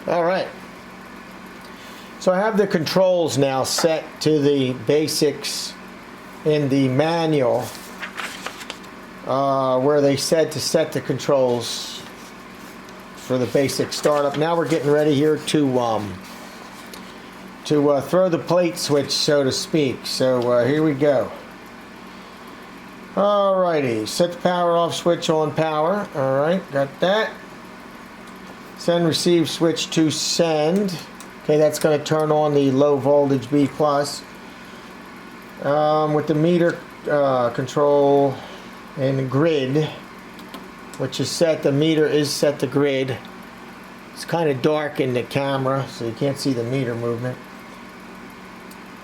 All right. So I have the controls now set to the basics in the manual where they said to set the controls for the basic startup. Now we're getting ready here to throw the plate switch, so to speak. So here we go. Alrighty, set the power off switch on power. Alright, got that. Send receive switch to send. Okay, that's going to turn on the low voltage B+. With the meter control and grid, which is set, the meter is set to grid. It's kind of dark in the camera, so you can't see the meter movement.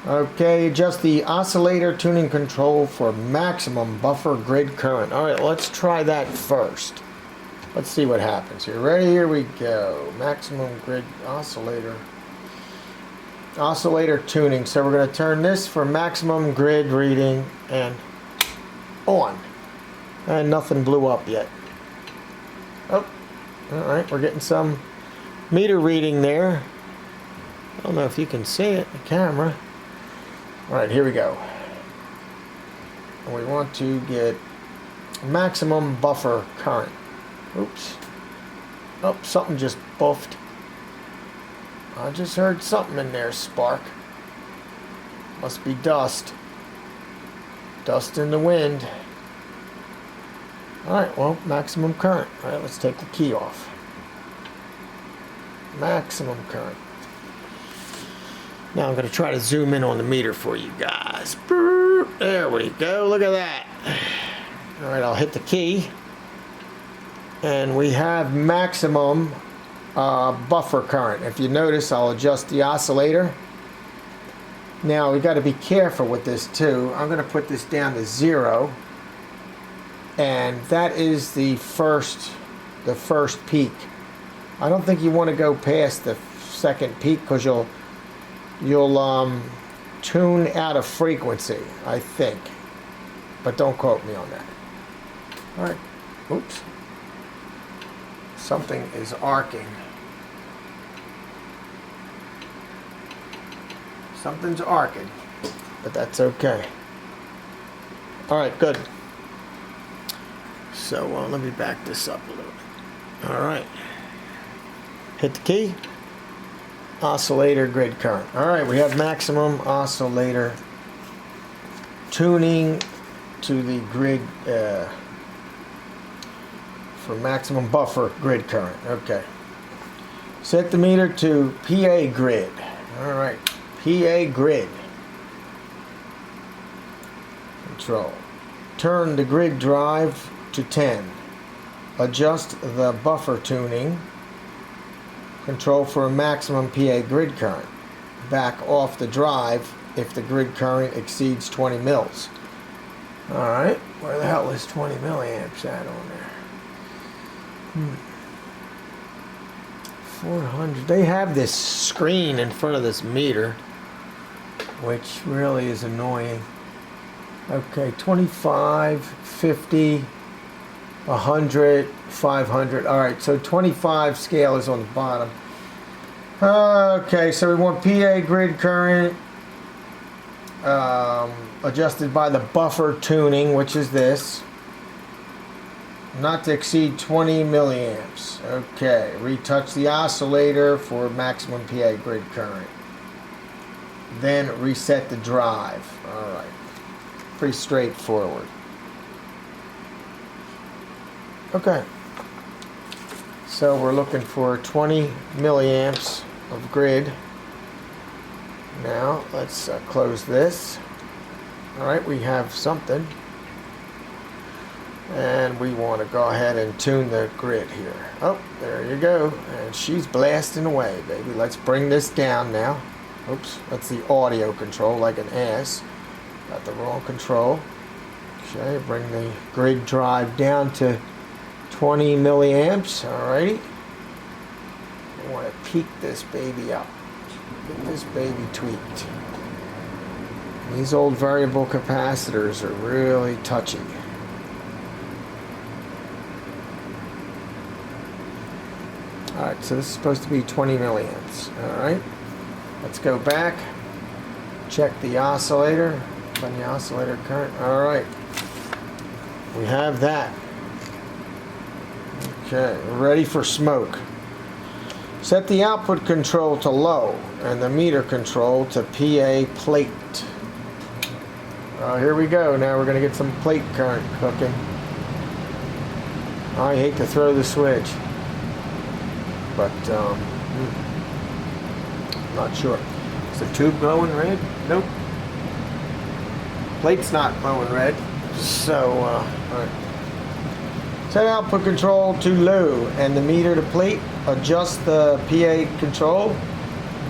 Okay, adjust the oscillator tuning control for maximum buffer grid current. Alright, let's try that first. Let's see what happens here. Ready? Here we go. Maximum grid oscillator. Oscillator tuning. So we're going to turn this for maximum grid reading and on. And nothing blew up yet. Oh, alright, we're getting some meter reading there. I don't know if you can see it in the camera. Alright, here we go. We want to get maximum buffer current. Oops. Oh, something just buffed. I just heard something in there spark. Must be dust. Dust in the wind. Alright, well, maximum current. Alright, let's take the key off. Maximum current. Now I'm going to try to zoom in on the meter for you guys. There we go. Look at that. Alright, I'll hit the key. And we have maximum buffer current. If you notice, I'll adjust the oscillator. Now we got to be careful with this too. I'm going to put this down to 0, and that is the first peak. I don't think you want to go past the second peak because you'll tune out of frequency, I think, but don't quote me on that. All right. Oops. Something is arcing. Something's arcing, but that's okay. Alright, good. So let me back this up a little bit. Alright. Hit the key. Oscillator grid current. Alright, we have maximum oscillator tuning to the grid for maximum buffer grid current. Okay. Set the meter to PA grid. Alright. PA grid. Control. Turn the grid drive to 10. Adjust the buffer tuning. Control for a maximum PA grid current. Back off the drive if the grid current exceeds 20 mils. Alright. Where the hell is 20 milliamps at on there? 400. They have this screen in front of this meter, which really is annoying. Okay, 25, 50, 100, 500. Alright, so 25 scale is on the bottom. Okay, so we want PA grid current adjusted by the buffer tuning, which is this. Not to exceed 20 milliamps. Okay, retouch the oscillator for maximum PA grid current. Then reset the drive. Alright. Pretty straightforward. Okay. So we're looking for 20 milliamps of grid. Now let's close this. Alright, we have something. And we want to go ahead and tune the grid here. Oh, there you go. And she's blasting away, baby. Let's bring this down now. Oops, that's the audio control, like an ass. Got the wrong control. Okay, bring the grid drive down to 20 milliamps. Alrighty. We want to peak this baby up. Get this baby tweaked. These old variable capacitors are really touchy. Alright, so this is supposed to be 20 milliamps. All right, let's go back, check the oscillator, run the oscillator current. All right, we have that. Okay, we're ready for smoke. Set the output control to low and the meter control to PA plate. Here we go. Now we're going to get some plate current cooking. I hate to throw the switch, but not sure. Is the tube glowing red? Nope. Plate's not glowing red. So, all right. Set output control to low and the meter to plate. Adjust the PA control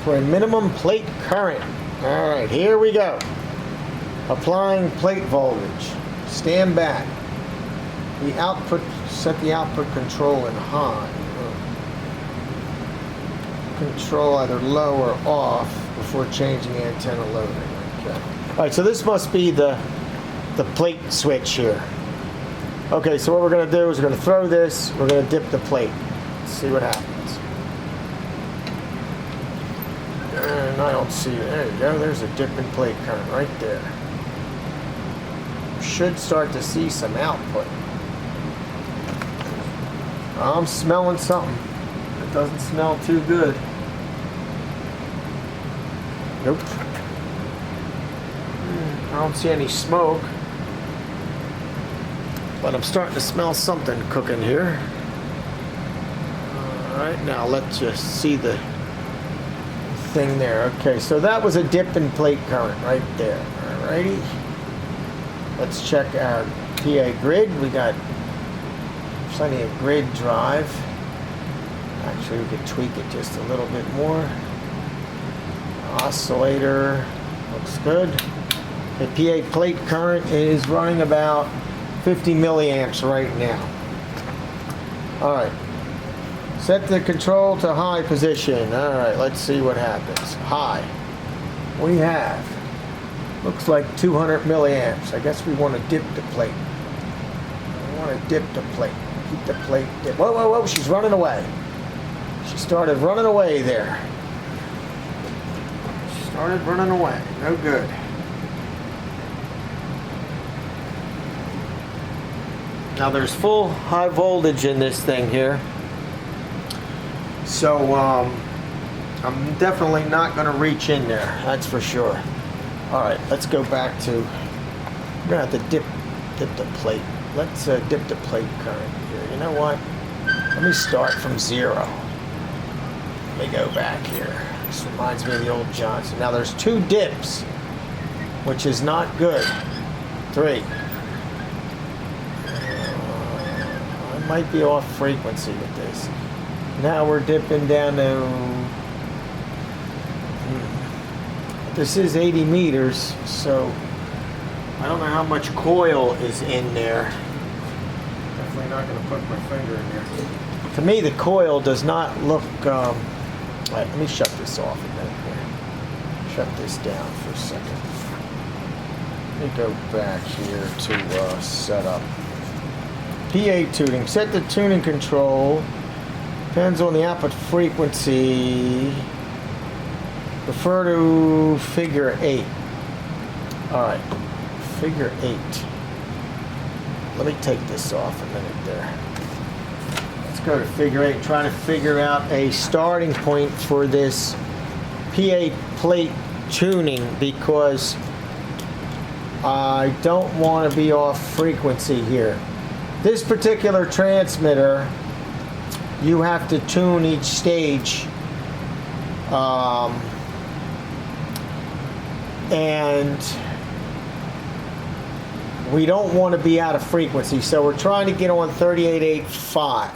for a minimum plate current. All right, here we go. Applying plate voltage. Stand back. The output, set the output control in high. Control either low or off before changing antenna loading. Okay. All right, so this must be the plate switch here. Okay, so what we're going to do is we're going to throw this, we're going to dip the plate. Let's see what happens. And I don't see it. There you go. There's a dip in plate current right there. Should start to see some output. I'm smelling something. It doesn't smell too good. Nope. I don't see any smoke. But I'm starting to smell something cooking here. Alright, now let's just see the thing there. Okay, so that was a dip in plate current right there. Alrighty. Let's check our PA grid. We got plenty of grid drive. Actually, we could tweak it just a little bit more. Oscillator looks good. The PA plate current is running about 50 milliamps right now. All right. Set the control to high position. All right, let's see what happens. High. We have, looks like 200 milliamps. I guess we want to dip the plate. We want to dip the plate. Keep the plate dip. Whoa, whoa, whoa, she's running away. She started running away there. She started running away. No good. Now there's full high voltage in this thing here. So I'm definitely not going to reach in there. That's for sure. Alright, let's go back to, we're going to have to dip the plate. Let's dip the plate current here. You know what? Let me start from 0. Let me go back here. This reminds me of the old Johnson. Now there's 2 dips, which is not good. 3. I might be off frequency with this. Now we're dipping down to, this is 80 meters, so I don't know how much coil is in there. Definitely not going to put my finger in there. To me, the coil does not look, all right, let me shut this off a minute here. Shut this down for a second. Let me go back here to set up. PA tuning. Set the tuning control. Depends on the output frequency. Refer to figure 8. Alright. Figure 8. Let me take this off a minute there. Let's go to figure 8. Trying to figure out a starting point for this PA plate tuning because I don't want to be off frequency here. This particular transmitter, you have to tune each stage, and we don't want to be out of frequency, so we're trying to get on 38.85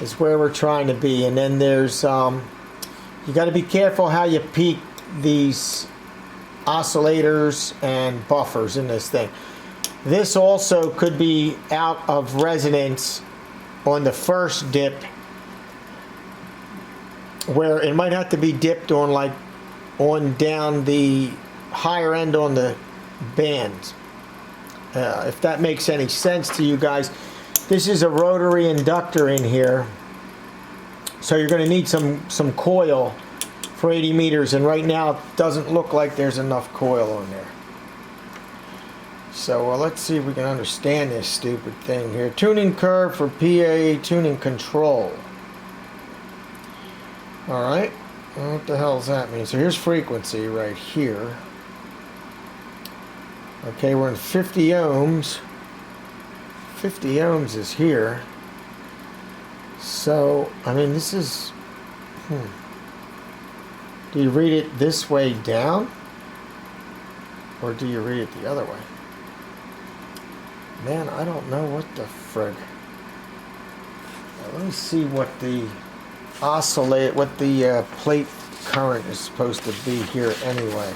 is where we're trying to be. And then there's you got to be careful how you peak these oscillators and buffers in this thing. This also could be out of resonance on the first dip, where it might have to be dipped on, like on down the higher end on the band. If that makes any sense to you guys. This is a rotary inductor in here, So you're going to need some coil for 80 meters, and right now it doesn't look like there's enough coil on there. So let's see if we can understand this stupid thing here. Tuning curve for PA tuning control. Alright, what the hell does that mean? So here's frequency right here. Okay, we're in 50 ohms. 50 ohms is here. So, I mean, this is... Do you read it this way down? Or do you read it the other way? Man, I don't know what the frig. Now, let me see what the plate current is supposed to be here anyway.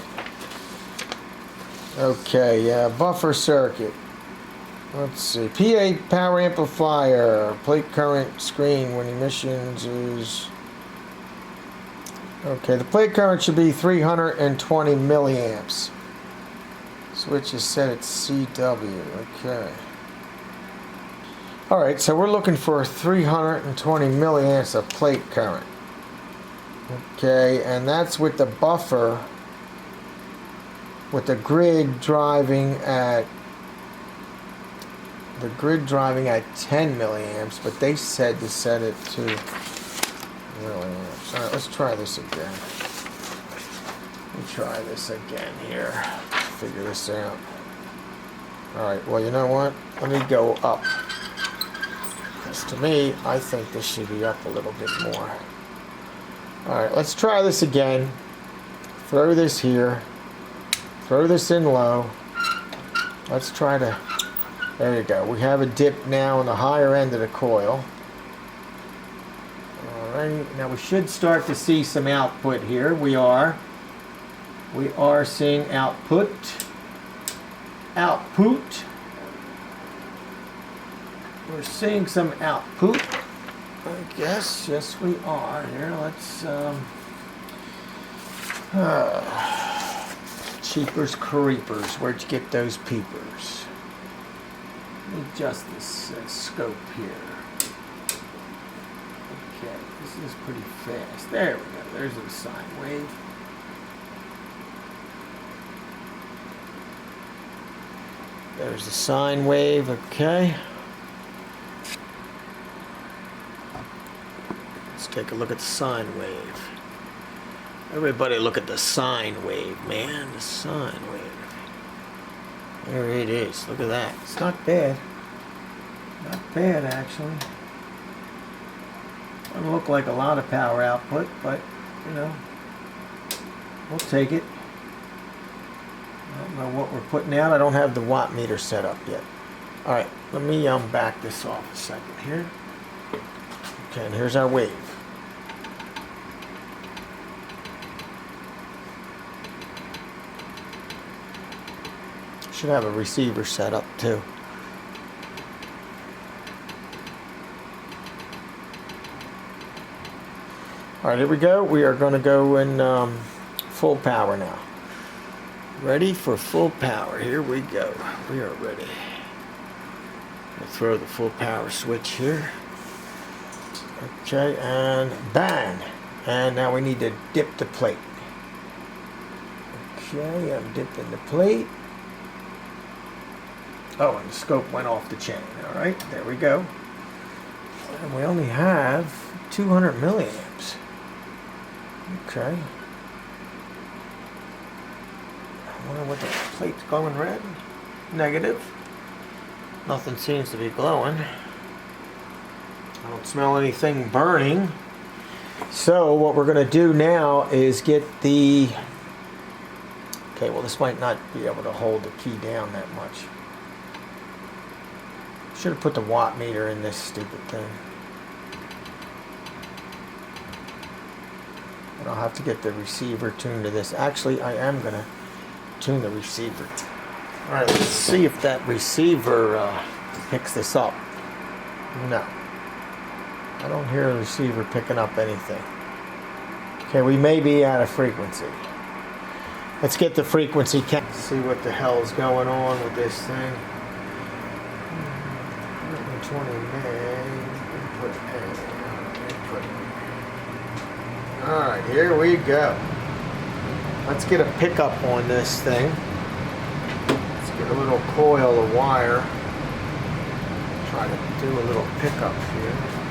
Okay, yeah, buffer circuit. Let's see. PA power amplifier. Plate current screen when emissions is... Okay, the plate current should be 320 milliamps. Switch is set at CW. Okay. Alright, so we're looking for 320 milliamps of plate current. Okay, and that's with the buffer, with the grid driving at 10 milliamps, but they said to set it to milliamps. Alright, let's try this again. Let me try this again here. Figure this out. Alright, well, you know what? Let me go up. Because to me, I think this should be up a little bit more. Alright, let's try this again. Throw this here. Throw this in low. Let's try to... There you go. We have a dip now on the higher end of the coil. Alright, now we should start to see some output here. We are seeing output. We're seeing some output. I guess. Yes, we are. Here, let's... Cheapers creepers. Where'd you get those peepers? Let me adjust this scope here. Okay, this is pretty fast. There we go. There's the sine wave. There's the sine wave, okay. Let's take a look at the sine wave. Everybody look at the sine wave, man. The sine wave. There it is. Look at that. It's not bad. Not bad, actually. Doesn't look like a lot of power output, but, you know, we'll take it. I don't know what we're putting out. I don't have the watt meter set up yet. Alright, let me back this off a second here. Okay, and here's our wave. Should have a receiver set up too. Alright, here we go. We are going to go in full power now. Ready for full power. Here we go. We are ready. We'll throw the full power switch here. Okay, and bang. And now we need to dip the plate. Okay, I'm dipping the plate. Oh, and the scope went off the chain. Alright, there we go. And we only have 200 milliamps. Okay. I wonder what the plate's glowing red. Negative. Nothing seems to be glowing. I don't smell anything burning. So what we're going to do now is get the... Okay, well this might not be able to hold the key down that much. Should have put the watt meter in this stupid thing. And I'll have to get the receiver tuned to this. Actually, I am going to tune the receiver. Alright, let's see if that receiver picks this up. No. I don't hear a receiver picking up anything. Okay, we may be out of frequency. Let's get the frequency count. See what the hell's going on with this thing. 120 meg, input A, input. Alright, here we go. Let's get a pickup on this thing. Let's get a little coil of wire. Try to do a little pickup here.